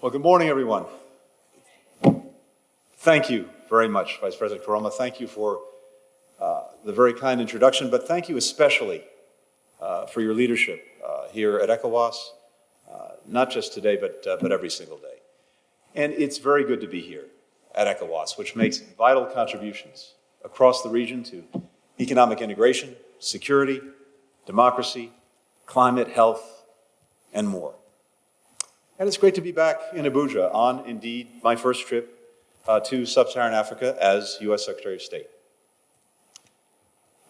Well, good morning, everyone. Thank you very much, Vice President Koroma. Thank you for the very kind introduction, but thank you especially for your leadership here at ECOWAS, not just today, but every single day. And it's very good to be here at ECOWAS, which makes vital contributions across the region to economic integration, security, democracy, climate, health, and more. And it's great to be back in Abuja on, indeed, my first trip to Sub-Saharan Africa as U.S. Secretary of State.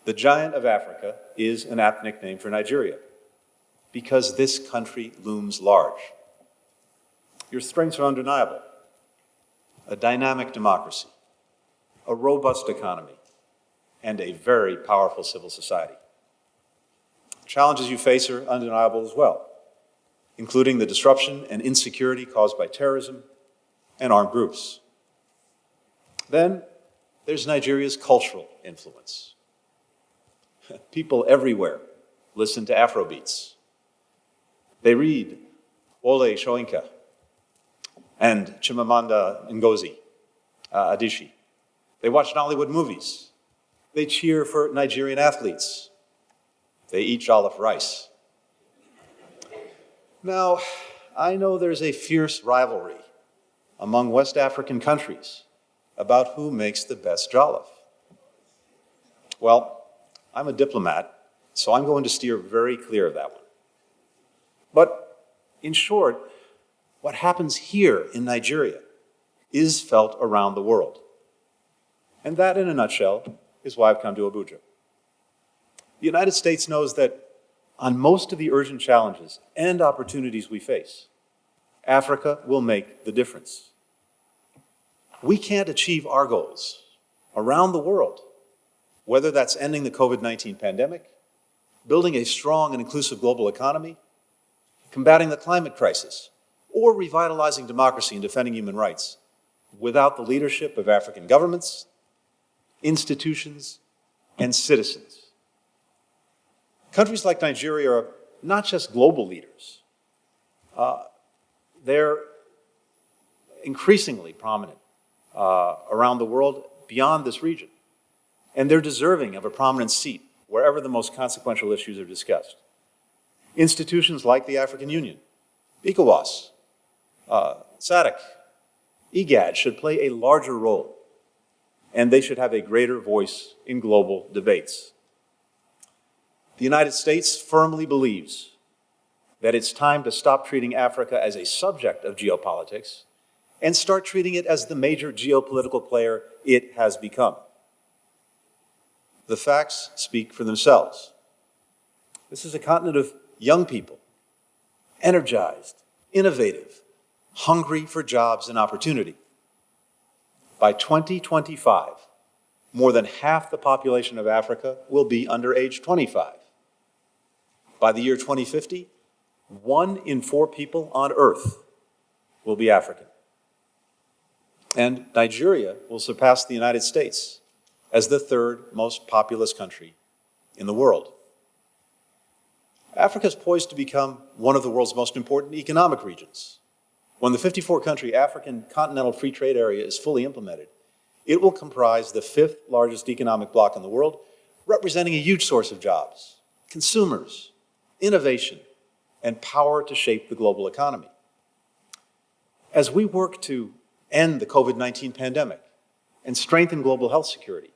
The giant of Africa is an apt nickname for Nigeria because this country looms large. Your strengths are undeniable. A dynamic democracy, a robust economy, and a very powerful civil society. Challenges you face are undeniable as well, including the disruption and insecurity caused by terrorism and armed groups. Then there's Nigeria's cultural influence. People everywhere listen to Afrobeats. They read Wole Soyinka and Chimamanda Ngozi Adichie. They watch Nollywood movies. They cheer for Nigerian athletes. They eat jollof rice. Now, I know there's a fierce rivalry among West African countries about who makes the best jollof. Well, I'm a diplomat, so I'm going to steer very clear of that one. But in short, what happens here in Nigeria is felt around the world. And that, in a nutshell, is why I've come to Abuja. The United States knows that on most of the urgent challenges and opportunities we face, Africa will make the difference. We can't achieve our goals around the world, whether that's ending the COVID-19 pandemic, building a strong and inclusive global economy, combating the climate crisis, or revitalizing democracy and defending human rights, without the leadership of African governments, institutions, and citizens. Countries like Nigeria are not just global leaders. They're increasingly prominent around the world beyond this region. And they're deserving of a prominent seat wherever the most consequential issues are discussed. Institutions like the African Union, ECOWAS, SADC, IGAD should play a larger role, and they should have a greater voice in global debates. The United States firmly believes that it's time to stop treating Africa as a subject of geopolitics and start treating it as the major geopolitical player it has become. The facts speak for themselves. This is a continent of young people, energized, innovative, hungry for jobs and opportunity. By 2025, more than half the population of Africa will be under age 25. By the year 2050, 1 in 4 people on Earth will be African. And Nigeria will surpass the United States as the 3rd most populous country in the world. Africa is poised to become one of the world's most important economic regions. When the 54-country African Continental Free Trade Area is fully implemented, it will comprise the 5th largest economic bloc in the world, representing a huge source of jobs, consumers, innovation, and power to shape the global economy. As we work to end the COVID-19 pandemic and strengthen global health security,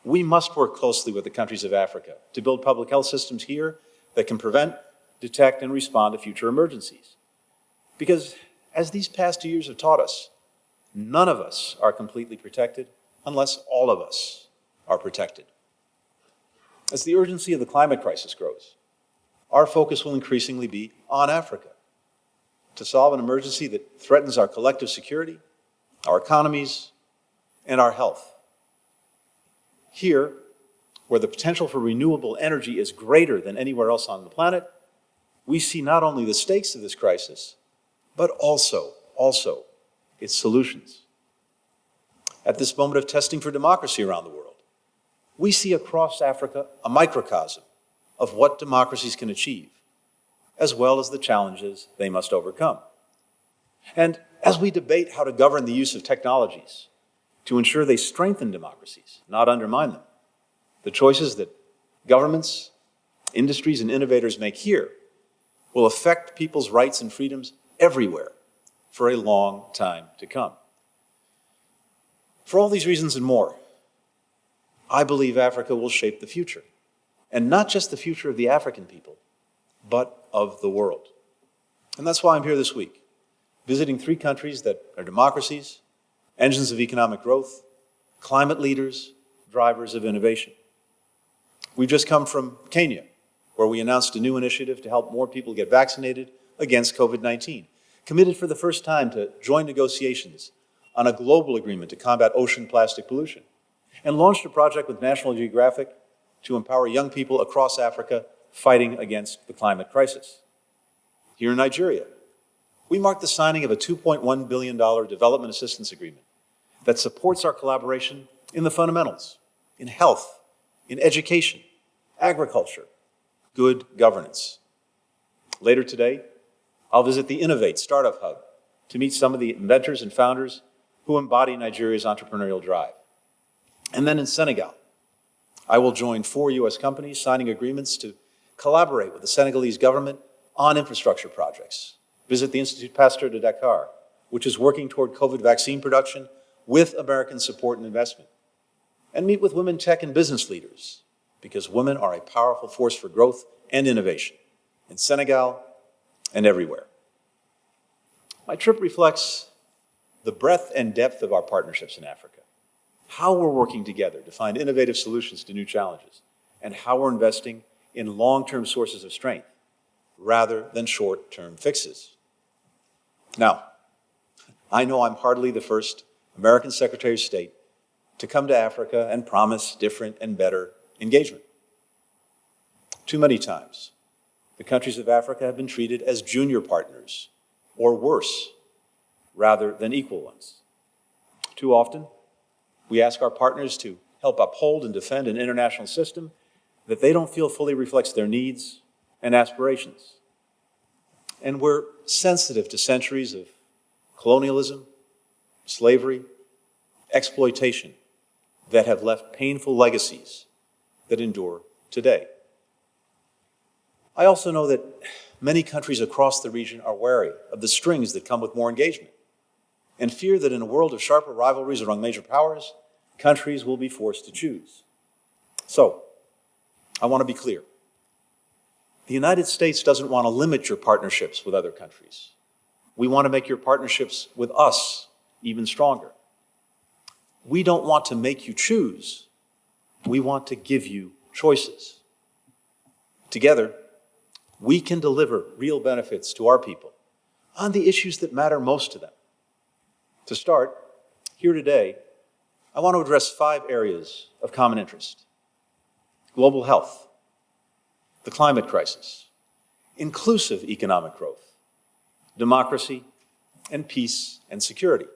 we must work closely with the countries of Africa to build public health systems here that can prevent, detect, and respond to future emergencies. Because, as these past 2 years have taught us, none of us are completely protected unless all of us are protected. As the urgency of the climate crisis grows, our focus will increasingly be on Africa to solve an emergency that threatens our collective security, our economies, and our health. Here, where the potential for renewable energy is greater than anywhere else on the planet, we see not only the stakes of this crisis, but also its solutions. At this moment of testing for democracy around the world, we see across Africa a microcosm of what democracies can achieve, as well as the challenges they must overcome. And as we debate how to govern the use of technologies to ensure they strengthen democracies, not undermine them, the choices that governments, industries, and innovators make here will affect people's rights and freedoms everywhere for a long time to come. For all these reasons and more, I believe Africa will shape the future, and not just the future of the African people, but of the world. And that's why I'm here this week, visiting 3 countries that are democracies, engines of economic growth, climate leaders, drivers of innovation. We've just come from Kenya, where we announced a new initiative to help more people get vaccinated against COVID-19, committed for the first time to join negotiations on a global agreement to combat ocean plastic pollution, and launched a project with National Geographic to empower young people across Africa fighting against the climate crisis. Here in Nigeria, we marked the signing of a $2.1 billion development assistance agreement that supports our collaboration in the fundamentals, in health, in education, agriculture, good governance. Later today, I'll visit the Innovate Startup Hub to meet some of the inventors and founders who embody Nigeria's entrepreneurial drive. And then in Senegal, I will join 4 U.S. companies signing agreements to collaborate with the Senegalese government on infrastructure projects. Visit the Institut Pasteur de Dakar, which is working toward COVID vaccine production with American support and investment. And meet with women tech and business leaders, because women are a powerful force for growth and innovation in Senegal and everywhere. My trip reflects the breadth and depth of our partnerships in Africa, how we're working together to find innovative solutions to new challenges, and how we're investing in long-term sources of strength rather than short-term fixes. Now, I know I'm hardly the first American Secretary of State to come to Africa and promise different and better engagement. Too many times, the countries of Africa have been treated as junior partners, or worse, rather than equal ones. Too often, we ask our partners to help uphold and defend an international system that they don't feel fully reflects their needs and aspirations. And we're sensitive to centuries of colonialism, slavery, exploitation that have left painful legacies that endure today. I also know that many countries across the region are wary of the strings that come with more engagement and fear that in a world of sharper rivalries among major powers, countries will be forced to choose. So, I want to be clear. The United States doesn't want to limit your partnerships with other countries. We want to make your partnerships with us even stronger. We don't want to make you choose. We want to give you choices. Together, we can deliver real benefits to our people on the issues that matter most to them. To start, here today, I want to address 5 areas of common interest: global health, the climate crisis, inclusive economic growth, democracy, and peace and security.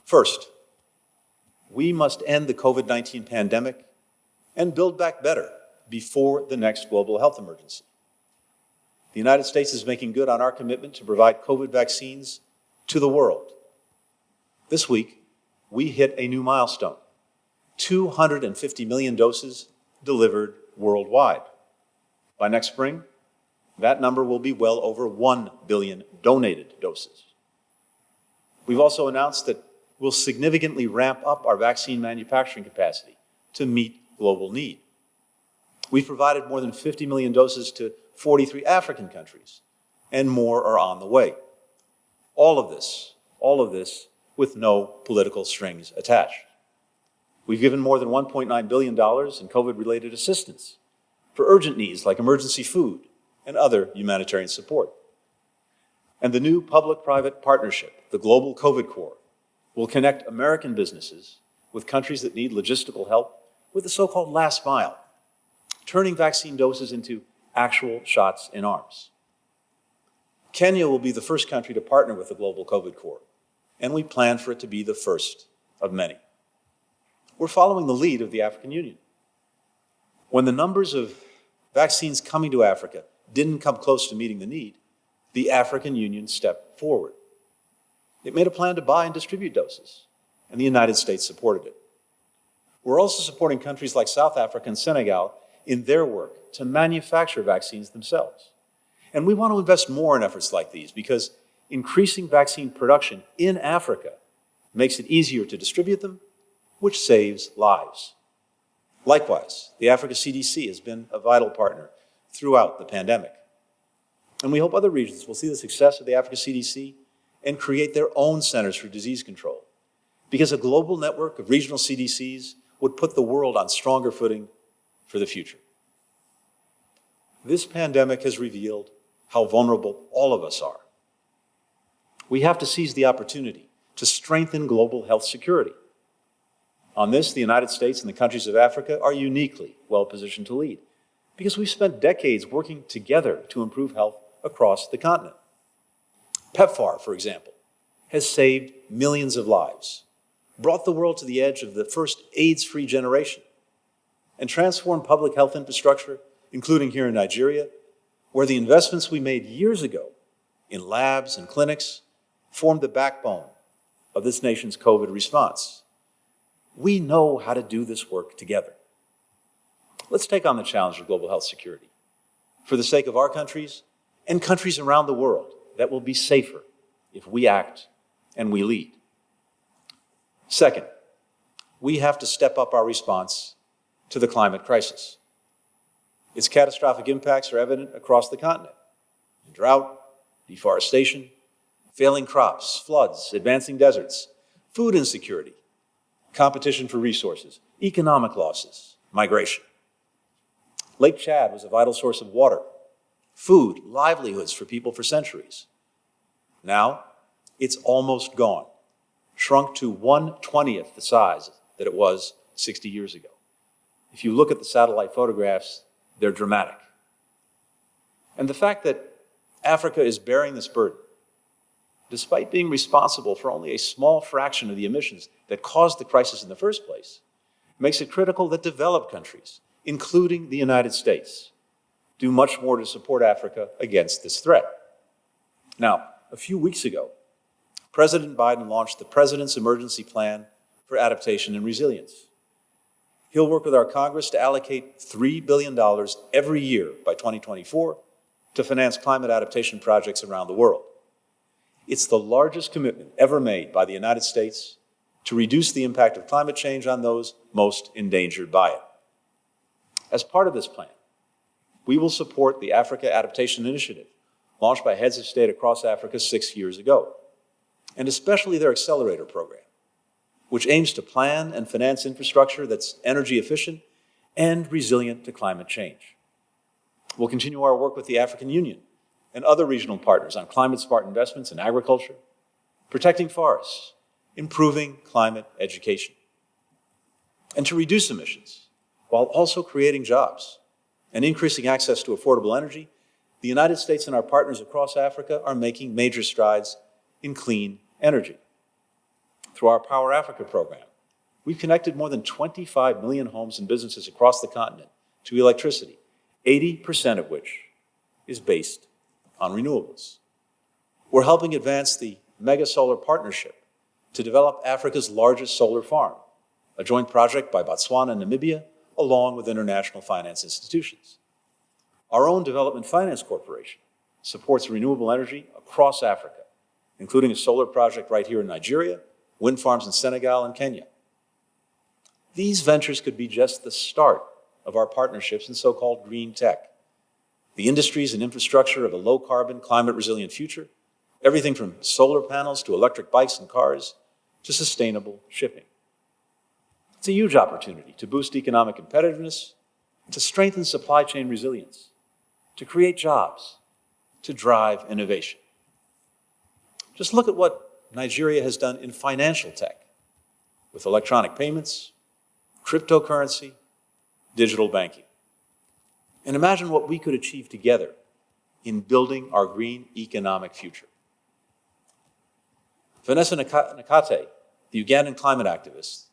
First, we must end the COVID-19 pandemic and build back better before the next global health emergency. The United States is making good on our commitment to provide COVID vaccines to the world. This week, we hit a new milestone: 250 million doses delivered worldwide. By next spring, that number will be well over 1 billion donated doses. We've also announced that we'll significantly ramp up our vaccine manufacturing capacity to meet global need. We've provided more than 50 million doses to 43 African countries, and more are on the way. All of this with no political strings attached. We've given more than $1.9 billion in COVID-related assistance for urgent needs like emergency food and other humanitarian support. And the new public-private partnership, the Global COVID Corps, will connect American businesses with countries that need logistical help with the so-called last mile, turning vaccine doses into actual shots in arms. Kenya will be the first country to partner with the Global COVID Corps, and we plan for it to be the first of many. We're following the lead of the African Union. When the numbers of vaccines coming to Africa didn't come close to meeting the need, the African Union stepped forward. It made a plan to buy and distribute doses, and the United States supported it. We're also supporting countries like South Africa and Senegal in their work to manufacture vaccines themselves. And we want to invest more in efforts like these because increasing vaccine production in Africa makes it easier to distribute them, which saves lives. Likewise, the Africa CDC has been a vital partner throughout the pandemic. And we hope other regions will see the success of the Africa CDC and create their own centers for disease control, because a global network of regional CDCs would put the world on stronger footing for the future. This pandemic has revealed how vulnerable all of us are. We have to seize the opportunity to strengthen global health security. On this, the United States and the countries of Africa are uniquely well-positioned to lead, because we've spent decades working together to improve health across the continent. PEPFAR, for example, has saved millions of lives, brought the world to the edge of the first AIDS-free generation, and transformed public health infrastructure, including here in Nigeria, where the investments we made years ago in labs and clinics formed the backbone of this nation's COVID response. We know how to do this work together. Let's take on the challenge of global health security for the sake of our countries and countries around the world that will be safer if we act and we lead. Second, we have to step up our response to the climate crisis. Its catastrophic impacts are evident across the continent. Drought, deforestation, failing crops, floods, advancing deserts, food insecurity, competition for resources, economic losses, migration. Lake Chad was a vital source of water, food, livelihoods for people for centuries. Now, it's almost gone, shrunk to 1/20th the size that it was 60 years ago. If you look at the satellite photographs, they're dramatic. And the fact that Africa is bearing this burden, despite being responsible for only a small fraction of the emissions that caused the crisis in the first place, makes it critical that developed countries, including the United States, do much more to support Africa against this threat. Now, a few weeks ago, President Biden launched the President's Emergency Plan for Adaptation and Resilience. He'll work with our Congress to allocate $3 billion every year by 2024 to finance climate adaptation projects around the world. It's the largest commitment ever made by the United States to reduce the impact of climate change on those most endangered by it. As part of this plan, we will support the Africa Adaptation Initiative, launched by heads of state across Africa 6 years ago, and especially their accelerator program, which aims to plan and finance infrastructure that's energy efficient and resilient to climate change. We'll continue our work with the African Union and other regional partners on climate-smart investments in agriculture, protecting forests, improving climate education, and to reduce emissions while also creating jobs and increasing access to affordable energy. The United States and our partners across Africa are making major strides in clean energy. Through our Power Africa program, we've connected more than 25 million homes and businesses across the continent to electricity, 80% of which is based on renewables. We're helping advance the Mega Solar Partnership to develop Africa's largest solar farm, a joint project by Botswana and Namibia, along with international finance institutions. Our own Development Finance Corporation supports renewable energy across Africa, including a solar project right here in Nigeria, wind farms in Senegal and Kenya. These ventures could be just the start of our partnerships in so-called green tech, the industries and infrastructure of a low-carbon, climate-resilient future, everything from solar panels to electric bikes and cars to sustainable shipping. It's a huge opportunity to boost economic competitiveness, to strengthen supply chain resilience, to create jobs, to drive innovation. Just look at what Nigeria has done in financial tech with electronic payments, cryptocurrency, digital banking. And imagine what we could achieve together in building our green economic future. Vanessa Nakate, the Ugandan climate activist,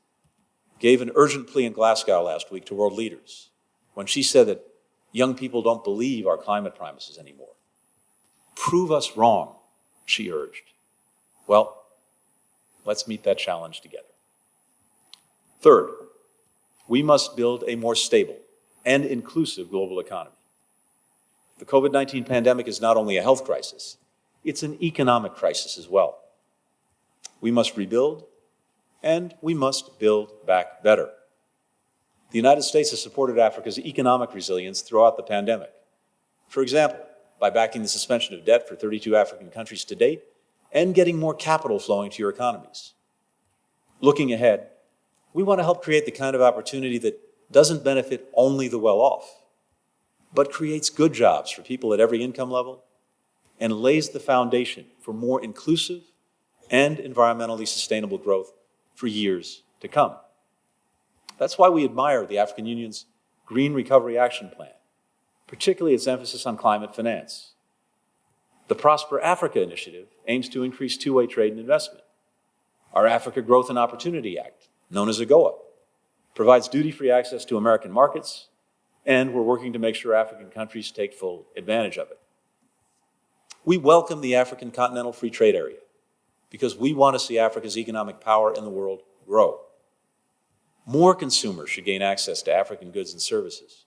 gave an urgent plea in Glasgow last week to world leaders when she said that young people don't believe our climate promises anymore. Prove us wrong, she urged. Well, Let's meet that challenge together. Third, we must build a more stable and inclusive global economy. The COVID-19 pandemic is not only a health crisis, it's an economic crisis as well. We must rebuild, and we must build back better. The United States has supported Africa's economic resilience throughout the pandemic. For example, by backing the suspension of debt for 32 African countries to date and getting more capital flowing to your economies. Looking ahead, we want to help create the kind of opportunity that doesn't benefit only the well-off, but creates good jobs for people at every income level and lays the foundation for more inclusive and environmentally sustainable growth for years to come. That's why we admire the African Union's Green Recovery Action Plan, particularly its emphasis on climate finance. The Prosper Africa initiative aims to increase two-way trade and investment. Our Africa Growth and Opportunity Act, known as AGOA, provides duty-free access to American markets, and we're working to make sure African countries take full advantage of it. We welcome the African Continental Free Trade Area because we want to see Africa's economic power in the world grow. More consumers should gain access to African goods and services.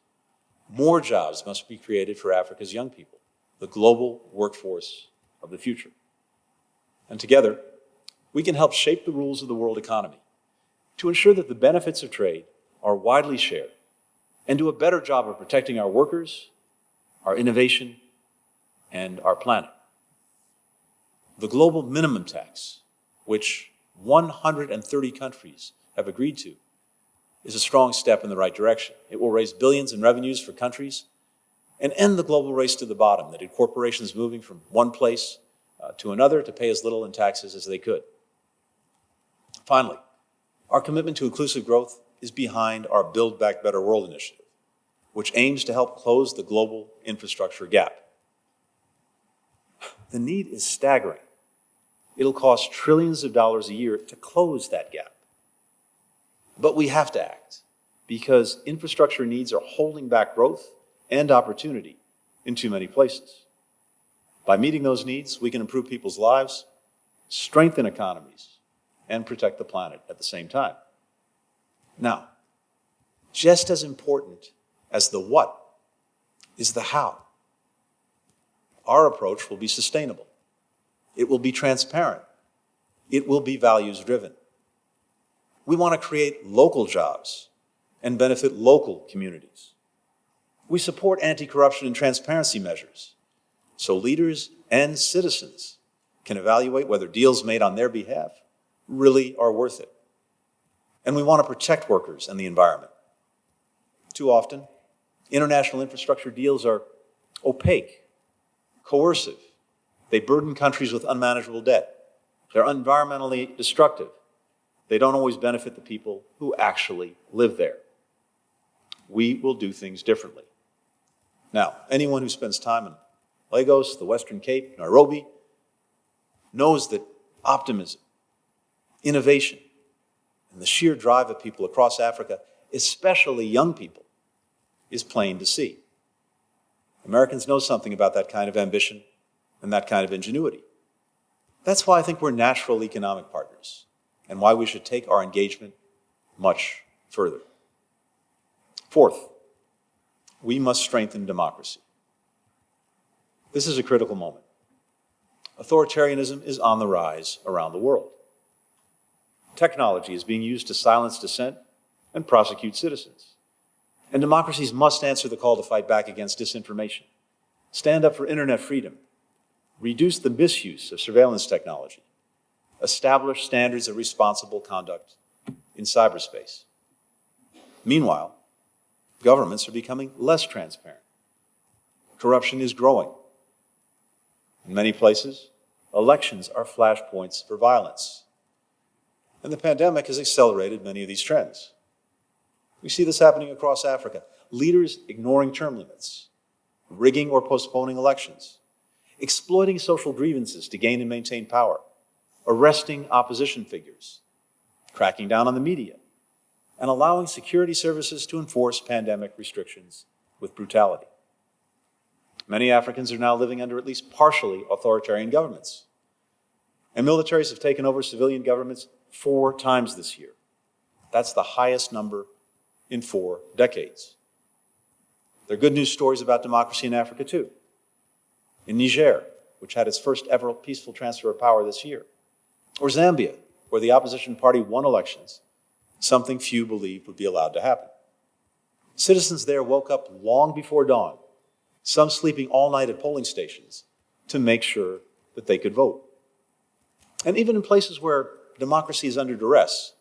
More jobs must be created for Africa's young people, the global workforce of the future. And together, we can help shape the rules of the world economy to ensure that the benefits of trade are widely shared and do a better job of protecting our workers, our innovation, and our planet. The global minimum tax, which 130 countries have agreed to, is a strong step in the right direction. It will raise billions in revenues for countries and end the global race to the bottom that had corporations moving from one place to another to pay as little in taxes as they could. Finally, our commitment to inclusive growth is behind our Build Back Better World initiative, which aims to help close the global infrastructure gap. The need is staggering. It'll cost trillions of dollars a year to close that gap. But we have to act because infrastructure needs are holding back growth and opportunity in too many places. By meeting those needs, we can improve people's lives, strengthen economies, and protect the planet at the same time. Now, just as important as the what is the how. Our approach will be sustainable. It will be transparent. It will be values-driven. We want to create local jobs and benefit local communities. We support anti-corruption and transparency measures so leaders and citizens can evaluate whether deals made on their behalf really are worth it. And we want to protect workers and the environment. Too often, international infrastructure deals are opaque, coercive. They burden countries with unmanageable debt. They're environmentally destructive. They don't always benefit the people who actually live there. We will do things differently. Now, anyone who spends time in Lagos, the Western Cape, Nairobi, knows that optimism, innovation, and the sheer drive of people across Africa, especially young people, is plain to see. Americans know something about that kind of ambition and that kind of ingenuity. That's why I think we're natural economic partners and why we should take our engagement much further. Fourth, we must strengthen democracy. This is a critical moment. Authoritarianism is on the rise around the world. Technology is being used to silence dissent and prosecute citizens. And democracies must answer the call to fight back against disinformation, stand up for internet freedom, reduce the misuse of surveillance technology, establish standards of responsible conduct in cyberspace. Meanwhile, governments are becoming less transparent. Corruption is growing. In many places, elections are flashpoints for violence. And the pandemic has accelerated many of these trends. We see this happening across Africa. Leaders ignoring term limits, rigging or postponing elections, exploiting social grievances to gain and maintain power, arresting opposition figures, cracking down on the media, and allowing security services to enforce pandemic restrictions with brutality. Many Africans are now living under at least partially authoritarian governments. And militaries have taken over civilian governments 4 times this year. That's the highest number in 4 decades. There are good news stories about democracy in Africa, too. In Niger, which had its first ever peaceful transfer of power this year. Or Zambia, where the opposition party won elections, something few believed would be allowed to happen. Citizens there woke up long before dawn, some sleeping all night at polling stations, to make sure that they could vote. And even in places where democracy is under duress,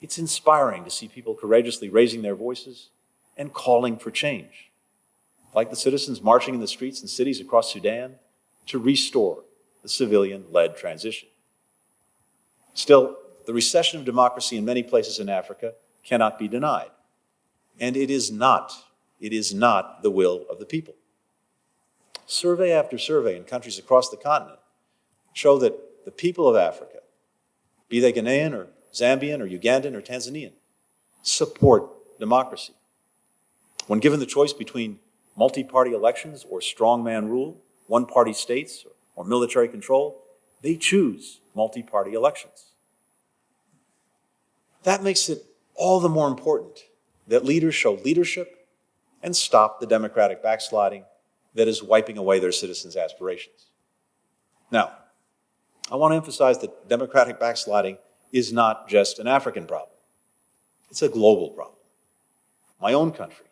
it's inspiring to see people courageously raising their voices and calling for change, like the citizens marching in the streets and cities across Sudan to restore the civilian-led transition. Still, the recession of democracy in many places in Africa cannot be denied. And it is not the will of the people. Survey after survey in countries across the continent show that the people of Africa, be they Ghanaian or Zambian or Ugandan or Tanzanian, support democracy. When given the choice between multi-party elections or strongman rule, one-party states or military control, they choose multi-party elections. That makes it all the more important that leaders show leadership and stop the democratic backsliding that is wiping away their citizens' aspirations. Now, I want to emphasize that democratic backsliding is not just an African problem. It's a global problem. My own country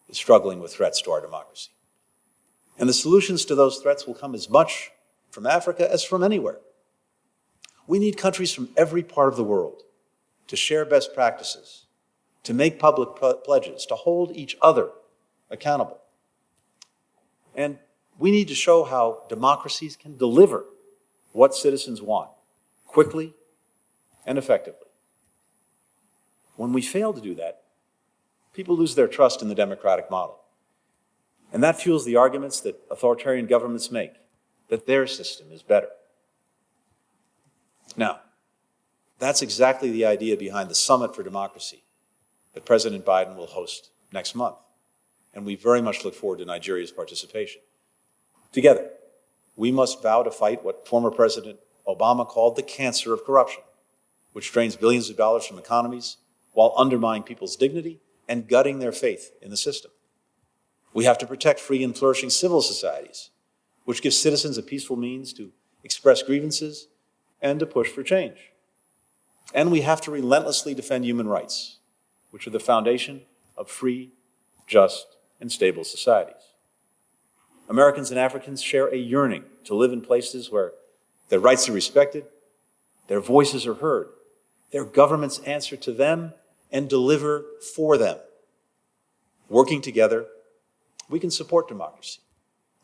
is struggling with threats to our democracy. And the solutions to those threats will come as much from Africa as from anywhere. We need countries from every part of the world to share best practices, to make public pledges, to hold each other accountable. And we need to show how democracies can deliver what citizens want, quickly and effectively. When we fail to do that, people lose their trust in the democratic model. And that fuels the arguments that authoritarian governments make, that their system is better. Now, that's exactly the idea behind the Summit for Democracy that President Biden will host next month. And we very much look forward to Nigeria's participation. Together, we must vow to fight what former President Obama called the cancer of corruption, which drains billions of dollars from economies while undermining people's dignity and gutting their faith in the system. We have to protect free and flourishing civil societies, which give citizens a peaceful means to express grievances and to push for change. And we have to relentlessly defend human rights, which are the foundation of free, just, and stable societies. Americans and Africans share a yearning to live in places where their rights are respected, their voices are heard, their governments answer to them and deliver for them. Working together, we can support democracy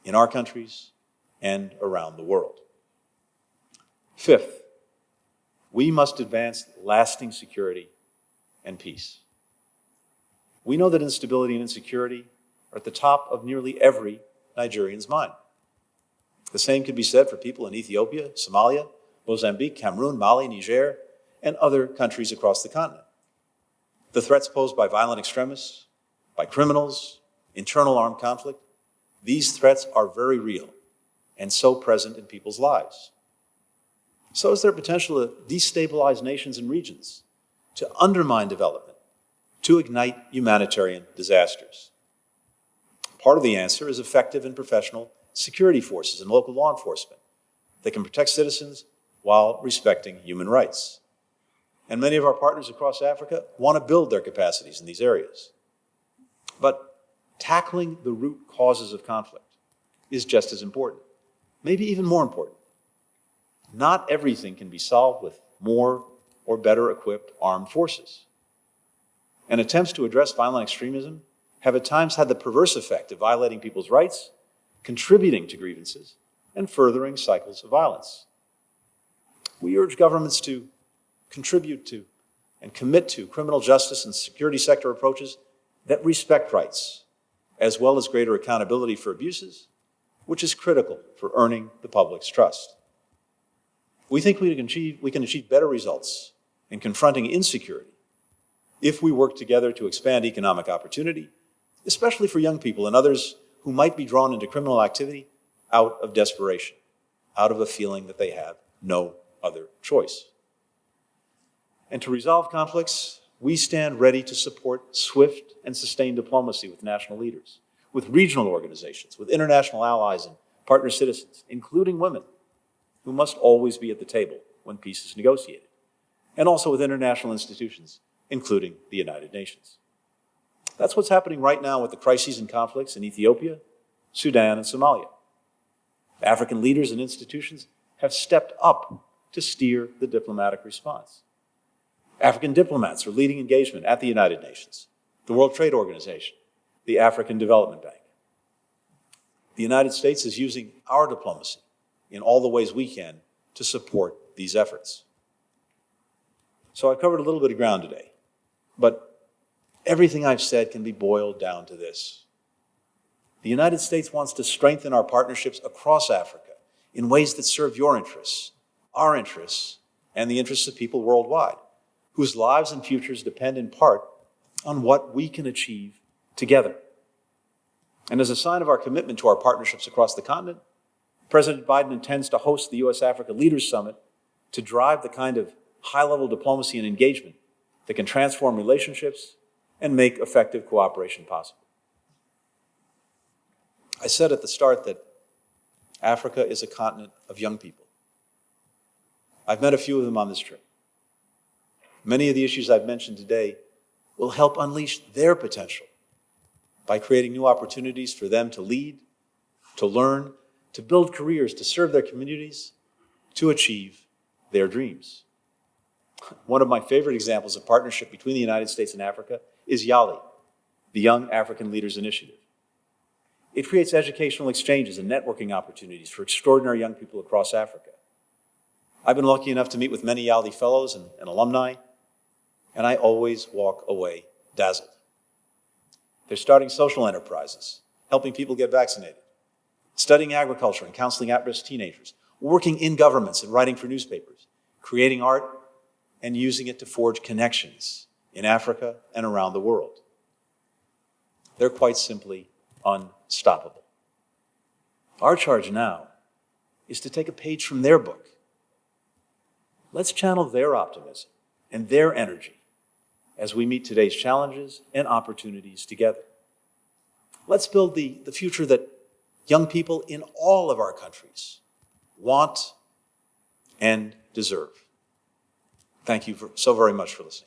in our countries and around the world. Fifth, we must advance lasting security and peace. We know that instability and insecurity are at the top of nearly every Nigerian's mind. The same could be said for people in Ethiopia, Somalia, Mozambique, Cameroon, Mali, Niger, and other countries across the continent. The threats posed by violent extremists, by criminals, internal armed conflict, these threats are very real and so present in people's lives. So is there potential to destabilize nations and regions, to undermine development, to ignite humanitarian disasters. Part of the answer is effective and professional security forces and local law enforcement that can protect citizens while respecting human rights. And many of our partners across Africa want to build their capacities in these areas. But tackling the root causes of conflict is just as important, maybe even more important. Not everything can be solved with more or better equipped armed forces. And attempts to address violent extremism have at times had the perverse effect of violating people's rights, contributing to grievances, and furthering cycles of violence. We urge governments to contribute to and commit to criminal justice and security sector approaches that respect rights, as well as greater accountability for abuses, which is critical for earning the public's trust. We think we can achieve better results in confronting insecurity if we work together to expand economic opportunity, especially for young people and others who might be drawn into criminal activity out of desperation, out of a feeling that they have no other choice. And to resolve conflicts, we stand ready to support swift and sustained diplomacy with national leaders, with regional organizations, with international allies and partner citizens, including women, who must always be at the table when peace is negotiated, and also with international institutions, including the United Nations. That's what's happening right now with the crises and conflicts in Ethiopia, Sudan, and Somalia. African leaders and institutions have stepped up to steer the diplomatic response. African diplomats are leading engagement at the United Nations, the World Trade Organization, the African Development Bank. The United States is using our diplomacy in all the ways we can to support these efforts. So I've covered a little bit of ground today, but everything I've said can be boiled down to this. The United States wants to strengthen our partnerships across Africa in ways that serve your interests, our interests, and the interests of people worldwide, whose lives and futures depend in part on what we can achieve together. And as a sign of our commitment to our partnerships across the continent, President Biden intends to host the U.S.-Africa Leaders Summit to drive the kind of high-level diplomacy and engagement that can transform relationships and make effective cooperation possible. I said at the start that Africa is a continent of young people. I've met a few of them on this trip. Many of the issues I've mentioned today will help unleash their potential by creating new opportunities for them to lead, to learn, to build careers, to serve their communities, to achieve their dreams. One of my favorite examples of partnership between the United States and Africa is YALI, the Young African Leaders Initiative. It creates educational exchanges and networking opportunities for extraordinary young people across Africa. I've been lucky enough to meet with many YALI fellows and alumni, and I always walk away dazzled. They're starting social enterprises, helping people get vaccinated, studying agriculture and counseling at-risk teenagers, working in governments and writing for newspapers, creating art, and using it to forge connections in Africa and around the world. They're quite simply unstoppable. Our charge now is to take a page from their book. Let's channel their optimism and their energy as we meet today's challenges and opportunities together. Let's build the future that young people in all of our countries want and deserve. Thank you so very much for listening.